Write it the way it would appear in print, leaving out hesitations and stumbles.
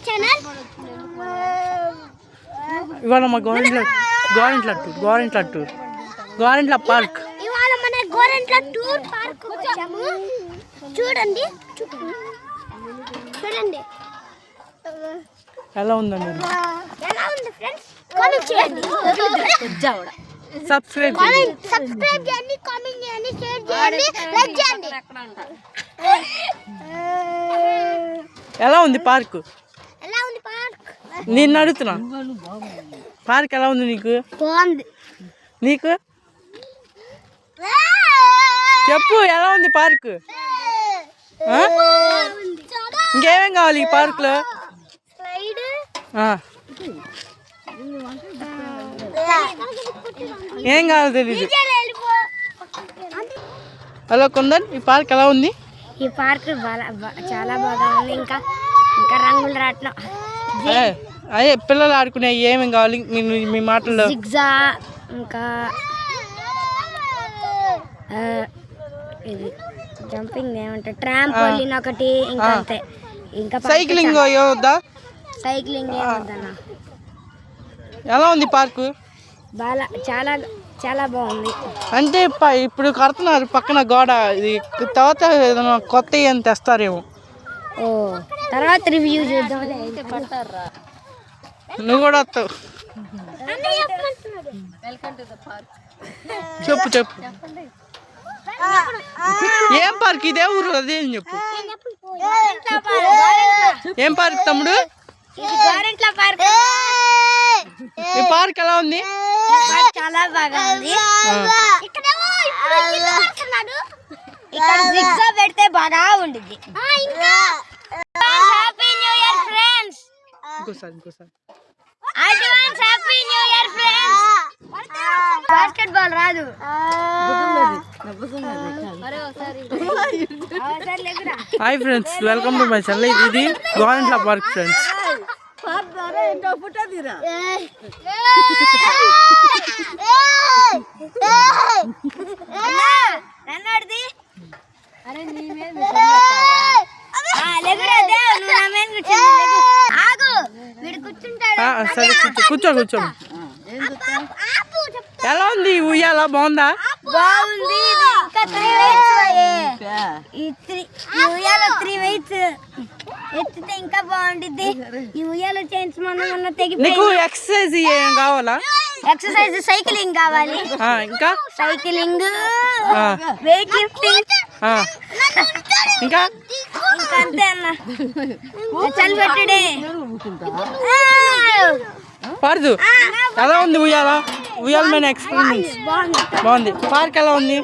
Channel. ఇవాళ మా Gorantla park. ఇవాళ మన గోరెంట్ల టూర్ పార్క్ వచ్చాము. చూడండి ఎలా ఉందండి? ఎలా ఉంది ఫ్రెండ్స్? కామెంట్ చేయండి, సబ్స్క్రైబ్ చేయండి, కామెంట్ చేయండి, షేర్ చేయండి, లైక్ చేయండి. ఎలా ఉంది పార్క్? ఎలా ఉంది పార్క్? నేను అడుగుతున్నా, పార్క్ ఎలా ఉంది నీకు? బాగుంది. నీకు చెప్పు, ఎలా ఉంది పార్క్? ఇంకేమేం కావాలి ఈ పార్క్లో? ఏం కావాలో తెలీదు. హలో కుందన్, ఈ పార్క్ ఎలా ఉంది? ఈ పార్క్ చాలా బాగా ఉంది. ఇంకా రంగులు రాట్నం, అదే పిల్లలు ఆడుకునే ఏమేమి కావాలి మీ మాటల్లో? జిగ్జా, ఇంకా ఇది జంపింగ్ ఏమంటారు, ట్రాంపోలిన్ ఒకటి, ఇంకా అంతే. ఇంకా సైక్లింగ్ ఏమొద్దా? సైక్లింగ్ ఏమొద్దన్నా. ఎలా ఉంది పార్కు? చాలా చాలా బాగుంది. అంటే ఇప్పుడు కడుతున్నారు పక్కన గోడ, ఇది తర్వాత ఏదైనా కొత్త ఏం తెస్తారేమో. ఓ తర్వాత రివ్యూ చూద్దాం. నువ్వు కూడా వస్తావు. చెప్పు ఏం పార్క్? ఇదే ఊరు అదేం చెప్పు. ఏం పార్క్ తమ్ముడు? ఈ పార్క్ ఎలా ఉంది? చాలా బాగా ఉంది. ఇక్కడ జిగ్జా పెడితే బాగా ఉండిద్ది. Happy new year friends. ఇంకోసారి advance happy new year friends. Basketball రాదు. Hi friends, welcome to my channel. ఇది గోరెంట్ల పార్క్ ఫ్రెండ్స్. సరే కూర్చో. ఎలా ఉంది ఉయ్యాల? బాగుందా? బాగుంది. ఉయ్యాల 3 weights ఎత్తితే ఇంకా బాగుంటుంది. ఈ ఉయ్యాల చైన్స్ మొన్న తెగిపోయి. నీకు ఎక్సర్సైజ్ ఏం కావాలా? ఎక్సర్సైజ్ సైక్లింగ్ కావాలి. ఇంకా సైక్లింగ్, వెయిట్ లిఫ్టింగ్, ఇంకా అంతే అన్న. చలి పెట్టుడే పడదు. ఎలా ఉంది ఉయ్యాల? ఉయ్యాల మీద ఎక్స్పీరియన్స్ బాగుంది. పార్క్ ఎలా ఉంది?